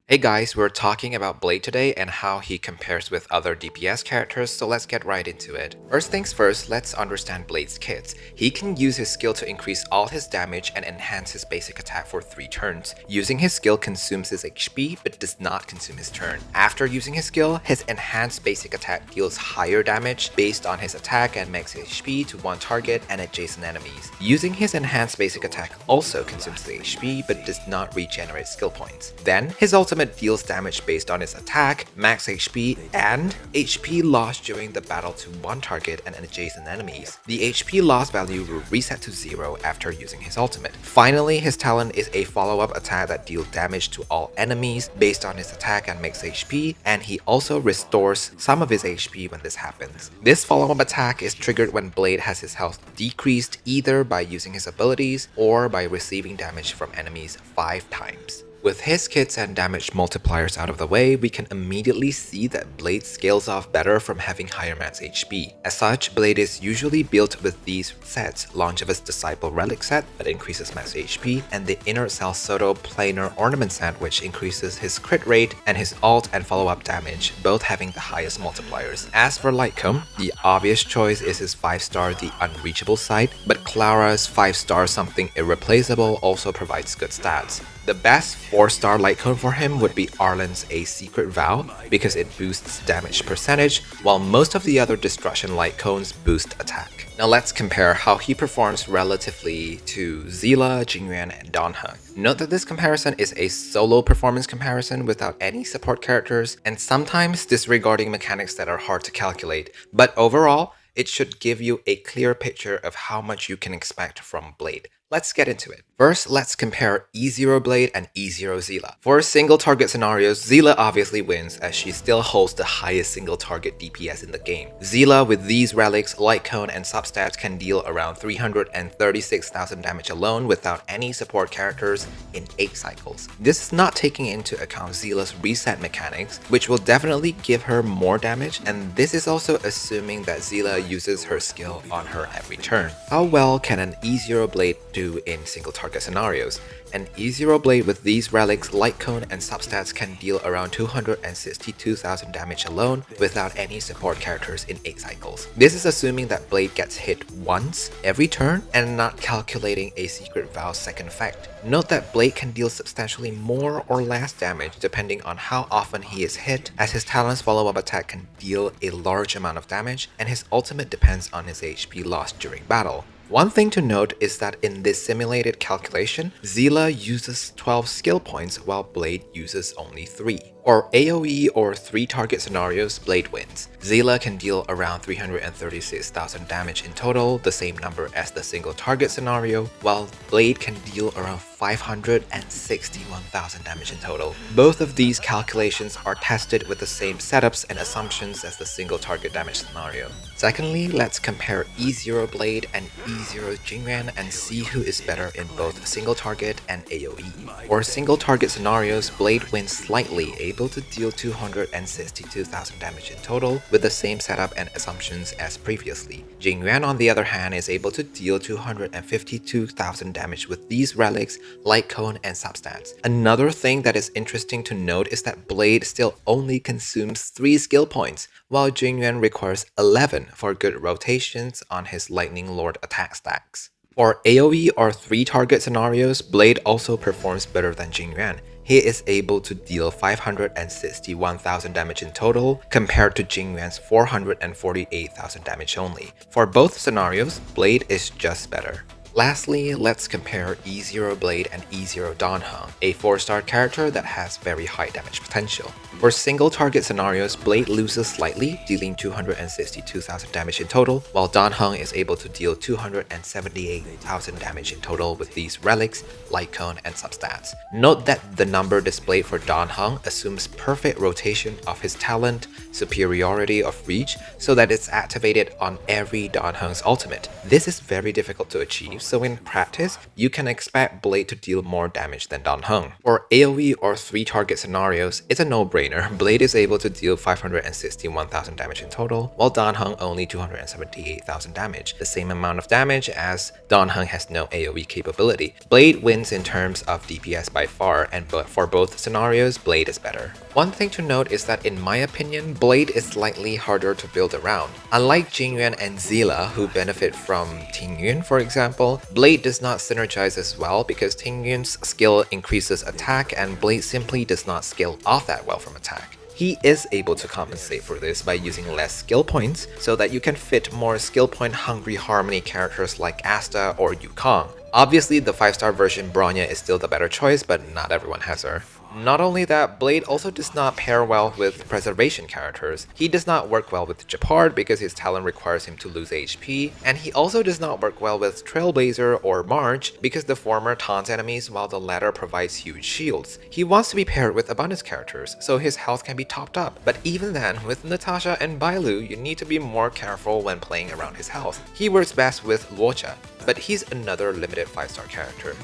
Hey guys, we're talking about Blade today and how he compares with other DPS characters, so let's get right into it. First things first, let's understand Blade's kits. He can use his skill to increase all his damage and enhance his basic attack for 3 turns. Using his skill consumes his HP but does not consume his turn. After using his skill, his enhanced basic attack deals higher damage based on his attack and max HP to one target and adjacent enemies. Using his enhanced basic attack also consumes the HP but does not regenerate skill points. Then, his ultimate deals damage based on its attack, max HP, and HP lost during the battle to one target and adjacent enemies. The HP loss value will reset to 0 after using his ultimate. Finally, his talent is a follow-up attack that deals damage to all enemies based on his attack and max HP, and he also restores some of his HP when this happens. This follow-up attack is triggered when Blade has his health decreased either by using his abilities or by receiving damage from enemies 5 times. With his kits and damage multipliers out of the way, we can immediately see that Blade scales off better from having higher max HP. As such, Blade is usually built with these sets: Longevous Disciple Relic set that increases max HP, and the Inner Cell Soto Planar Ornament set which increases his crit rate and his ult and follow-up damage, both having the highest multipliers. As for Lightcomb, the obvious choice is his 5-star The Unreachable site, but Clara's 5-star Something Irreplaceable also provides good stats. The best 4-star light cone for him would be Arlen's A Secret Vow because it boosts damage percentage, while most of the other destruction light cones boost attack. Now let's compare how he performs relatively to Seele, Jing Yuan, and Dan Heng. Note that this comparison is a solo performance comparison without any support characters and sometimes disregarding mechanics that are hard to calculate, but overall, it should give you a clear picture of how much you can expect from Blade. Let's get into it. First, let's compare E0 Blade and E0 Seele. For single target scenarios, Seele obviously wins as she still holds the highest single target DPS in the game. Seele with these relics, light cone, and substats can deal around 336,000 damage alone without any support characters in 8 cycles. This is not taking into account Seele's reset mechanics, which will definitely give her more damage, and this is also assuming that Seele uses her skill on her every turn. How well can an E0 Blade do in single target scenarios? An E0 Blade with these relics, light cone, and substats can deal around 262,000 damage alone without any support characters in 8 cycles. This is assuming that Blade gets hit once every turn and not calculating a Secret Vow's second effect. Note that Blade can deal substantially more or less damage depending on how often he is hit, as his talent's follow-up attack can deal a large amount of damage and his ultimate depends on his HP lost during battle. One thing to note is that in this simulated calculation, Seele uses 12 skill points while Blade uses only 3. For AoE or 3 target scenarios, Blade wins. Seele can deal around 336,000 damage in total, the same number as the single target scenario, while Blade can deal around 561,000 damage in total. Both of these calculations are tested with the same setups and assumptions as the single target damage scenario. Secondly, let's compare E0 Blade and E0 Jing Yuan and see who is better in both single target and AoE. For single target scenarios, Blade wins slightly, able to deal 262,000 damage in total with the same setup and assumptions as previously. Jing Yuan, on the other hand, is able to deal 252,000 damage with these relics, light cone, and substats. Another thing that is interesting to note is that Blade still only consumes 3 skill points, while Jing Yuan requires 11 for good rotations on his Lightning Lord attack stacks. For AoE or 3 target scenarios, Blade also performs better than Jing Yuan. He is able to deal 561,000 damage in total compared to Jing Yuan's 448,000 damage only. For both scenarios, Blade is just better. Lastly, let's compare E0 Blade and E0 Dan Heng, a 4-star character that has very high damage potential. For single target scenarios, Blade loses slightly, dealing 262,000 damage in total, while Dan Heng is able to deal 278,000 damage in total with these relics, light cone, and substats. Note that the number displayed for Dan Heng assumes perfect rotation of his talent, superiority of reach, so that it's activated on every Dan Heng's ultimate. This is very difficult to achieve, so in practice, you can expect Blade to deal more damage than Dan Heng. For AoE or 3-target scenarios, it's a no-brainer. Blade is able to deal 561,000 damage in total, while Dan Heng only 278,000 damage, the same amount of damage as Dan Heng has no AoE capability. Blade wins in terms of DPS by far, and for both scenarios, Blade is better. One thing to note is that in my opinion, Blade is slightly harder to build around. Unlike Jing Yuan and Seele, who benefit from Ting Yuan for example, Blade does not synergize as well because Ting Yuan's skill increases attack and Blade simply does not scale off that well from attack. He is able to compensate for this by using less skill points so that you can fit more skill point hungry harmony characters like Asta or Yukong. Obviously, the 5-star version Bronya is still the better choice, but not everyone has her. Not only that, Blade also does not pair well with preservation characters. He does not work well with Japard because his talent requires him to lose HP, and he also does not work well with Trailblazer or March because the former taunts enemies while the latter provides huge shields. He wants to be paired with abundance characters, so his health can be topped up, but even then, with Natasha and Bailu, you need to be more careful when playing around his health. He works best with Luocha, but he's another limited 5-star character.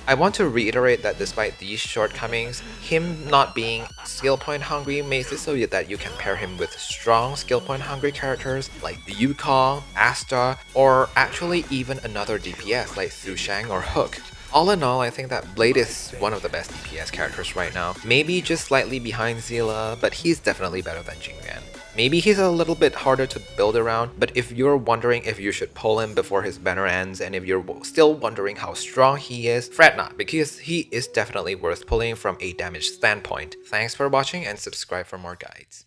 I want to reiterate that despite these shortcomings, him not being skill point hungry makes it so that you can pair him with strong skill point hungry characters like Yukong, Asta, or actually even another DPS like Su Shang or Hook. All in all, I think that Blade is one of the best DPS characters right now. Maybe just slightly behind Seele, but he's definitely better than Jing Yuan. Maybe he's a little bit harder to build around, but if you're wondering if you should pull him before his banner ends, and if you're still wondering how strong he is, fret not, because he is definitely worth pulling from a damage standpoint. Thanks for watching and subscribe for more guides.